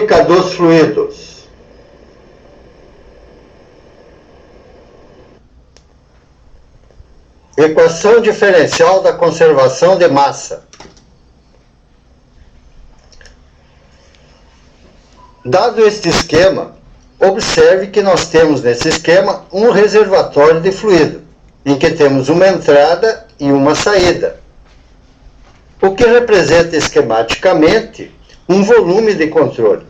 dinâmica dos fluidos. Equação diferencial da conservação de massa. Dado este esquema, observe que nós temos nesse esquema um reservatório de fluido, em que temos uma entrada e uma saída, o que representa esquematicamente um volume de controle.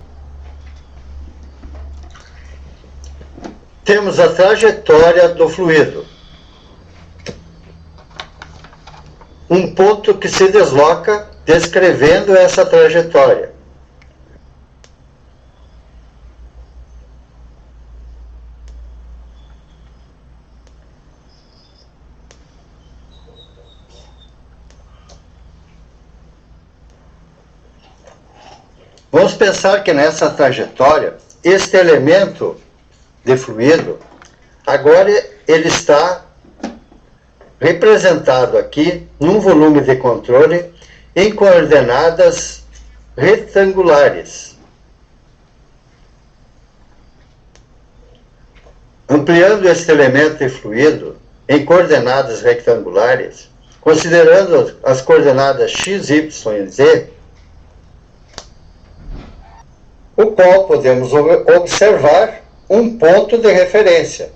Temos a trajetória do fluido, um ponto que se desloca descrevendo essa trajetória. Vamos pensar que nessa trajetória, este elemento de fluido, agora ele está representado aqui num volume de controle em coordenadas retangulares. Ampliando este elemento de fluido em coordenadas retangulares, considerando as coordenadas x, y e z, o qual podemos observar um ponto de referência.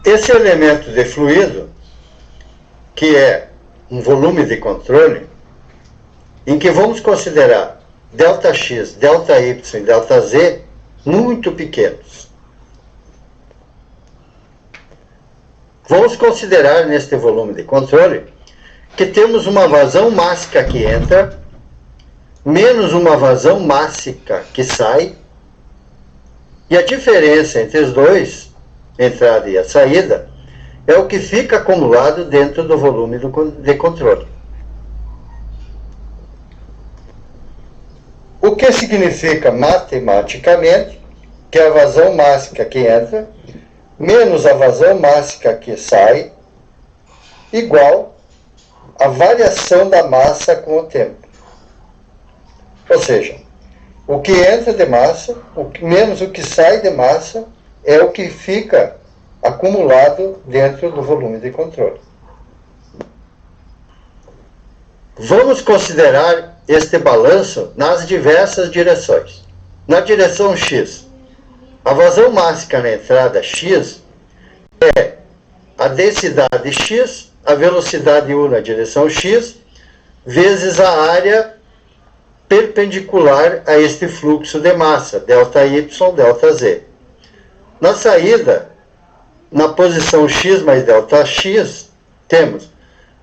Esse elemento de fluido, que é um volume de controle, em que vamos considerar ΔX, ΔY e ΔZ muito pequenos. Vamos considerar neste volume de controle que temos uma vazão mássica que entra, menos uma vazão mássica que sai, e a diferença entre os dois, a entrada e a saída, é o que fica acumulado dentro do volume de controle. O que significa matematicamente que a vazão mássica que entra, menos a vazão mássica que sai, igual a variação da massa com o tempo. Ou seja, o que entra de massa, menos o que sai de massa, é o que fica acumulado dentro do volume de controle. Vamos considerar este balanço nas diversas direções. Na direção X, a vazão mássica na entrada X é a densidade X, a velocidade U na direção X, vezes a área perpendicular a este fluxo de massa, ΔY, ΔZ. Na saída, na posição X mais ΔX, temos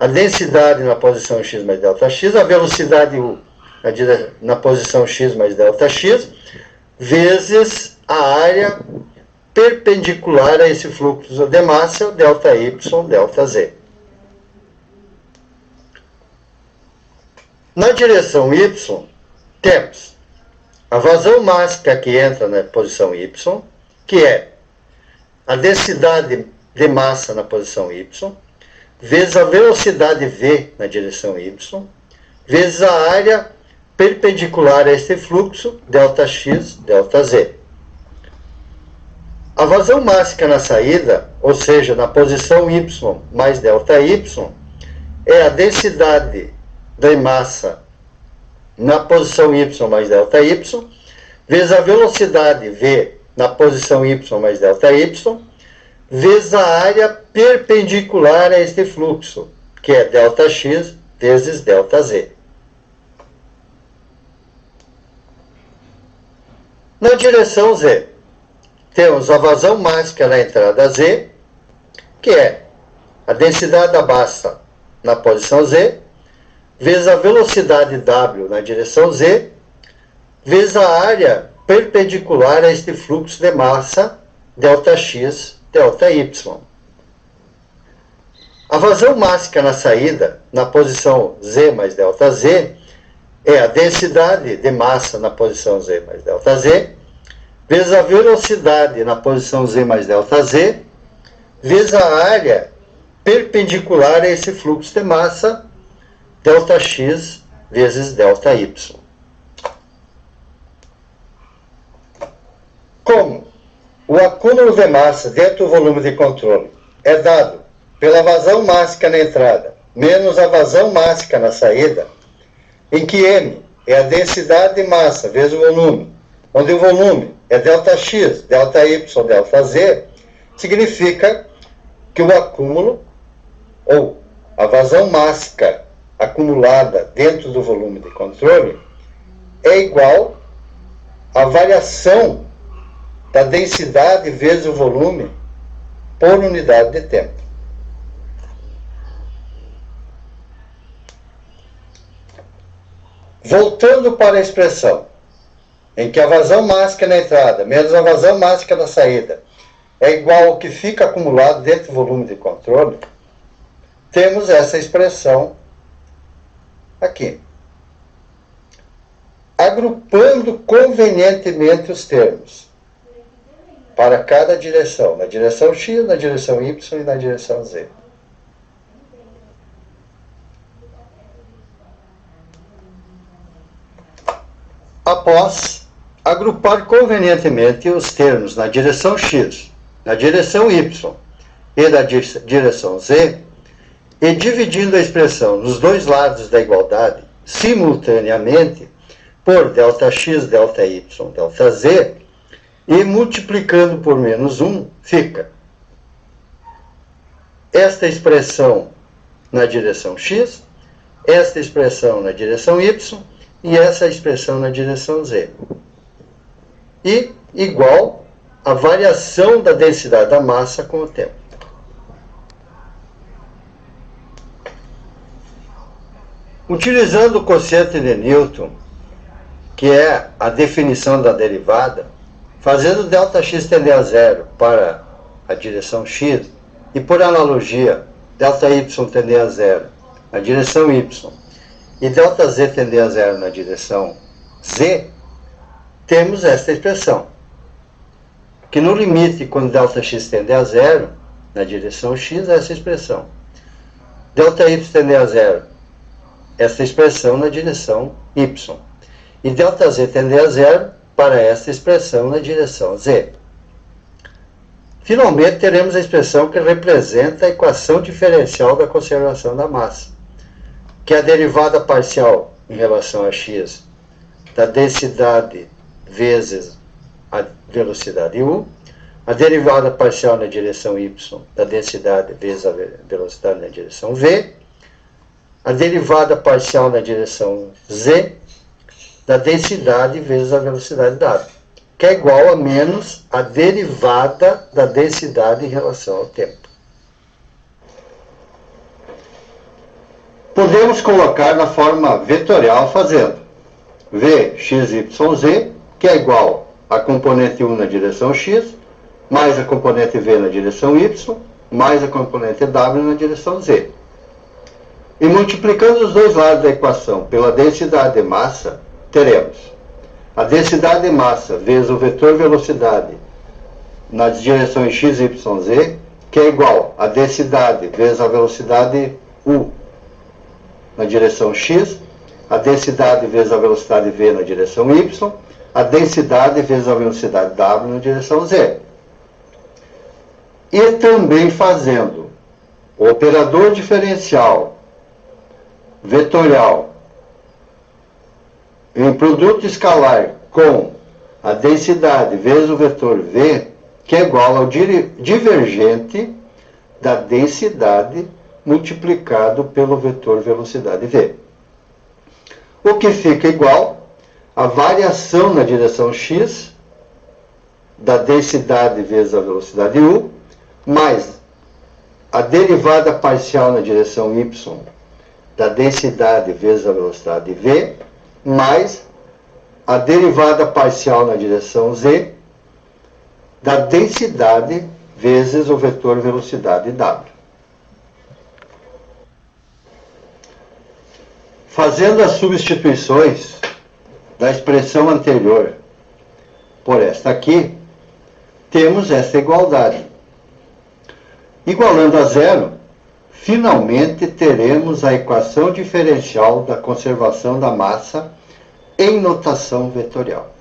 a densidade na posição X mais ΔX, a velocidade U na posição X mais ΔX, vezes a área perpendicular a esse fluxo de massa, ΔY, ΔZ. Na direção Y, temos a vazão mássica que entra na posição Y, que é a densidade de massa na posição Y, vezes a velocidade V na direção Y, vezes a área perpendicular a este fluxo, ΔX, ΔZ. A vazão mássica na saída, ou seja, na posição Y mais ΔY, é a densidade de massa na posição Y mais ΔY, vezes a velocidade V na posição Y mais ΔY, vezes a área perpendicular a este fluxo, que é ΔX vezes ΔZ. Na direção Z, temos a vazão mássica na entrada Z, que é a densidade da massa na posição Z, vezes a velocidade W na direção Z, vezes a área perpendicular a este fluxo de massa, ΔX, ΔY. A vazão mássica na saída, na posição Z mais ΔZ, é a densidade de massa na posição Z mais ΔZ, vezes a velocidade na posição Z mais ΔZ, vezes a área perpendicular a esse fluxo de massa, ΔX vezes ΔY. Como o acúmulo de massa dentro do volume de controle é dado pela vazão mássica na entrada menos a vazão mássica na saída, em que M é a densidade de massa vezes o volume, onde o volume é ΔX, ΔY, ΔZ, significa que o acúmulo, ou a vazão mássica acumulada dentro do volume de controle, é igual à variação da densidade vezes o volume por unidade de tempo. Voltando para a expressão em que a vazão mássica na entrada menos a vazão mássica na saída é igual ao que fica acumulado dentro do volume de controle, temos essa expressão aqui. Agrupando convenientemente os termos para cada direção, na direção X, na direção Y e na direção Z. Após agrupar convenientemente os termos na direção X, na direção Y e na direção Z, e dividindo a expressão nos dois lados da igualdade simultaneamente por ΔX, ΔY, ΔZ, e multiplicando por menos 1, fica esta expressão na direção X, esta expressão na direção Y e essa expressão na direção Z. E igual à variação da densidade da massa com o tempo. Utilizando o quociente de Newton, que é a definição da derivada, fazendo ΔX tender a zero para a direção X, e por analogia, ΔY tender a zero na direção Y, e ΔZ tender a zero na direção Z, temos esta expressão, que no limite, quando ΔX tender a zero na direção X, essa expressão. ΔY tender a zero, esta expressão na direção Y. E ΔZ tender a zero para esta expressão na direção Z. Finalmente, teremos a expressão que representa a equação diferencial da conservação da massa, que é a derivada parcial em relação a x da densidade vezes a velocidade u, a derivada parcial na direção y da densidade vezes a velocidade na direção v, a derivada parcial na direção z da densidade vezes a velocidade w, que é igual a menos a derivada da densidade em relação ao tempo. Podemos colocar na forma vetorial fazendo v, x, y, z, que é igual a componente 1 na direção x, mais a componente v na direção y, mais a componente w na direção z. E multiplicando os dois lados da equação pela densidade de massa, teremos a densidade de massa vezes o vetor velocidade nas direções x, y, z, que é igual a densidade vezes a velocidade u na direção x, a densidade vezes a velocidade v na direção y, a densidade vezes a velocidade w na direção z. E também fazendo o operador diferencial vetorial em produto escalar com a densidade vezes o vetor v, que é igual ao divergente da densidade multiplicado pelo vetor velocidade v. O que fica igual à variação na direção x da densidade vezes a velocidade u, mais a derivada parcial na direção y da densidade vezes a velocidade v, mais a derivada parcial na direção z da densidade vezes o vetor velocidade w. Fazendo as substituições da expressão anterior por esta aqui, temos esta igualdade. Igualando a zero, finalmente teremos a equação diferencial da conservação da massa em notação vetorial.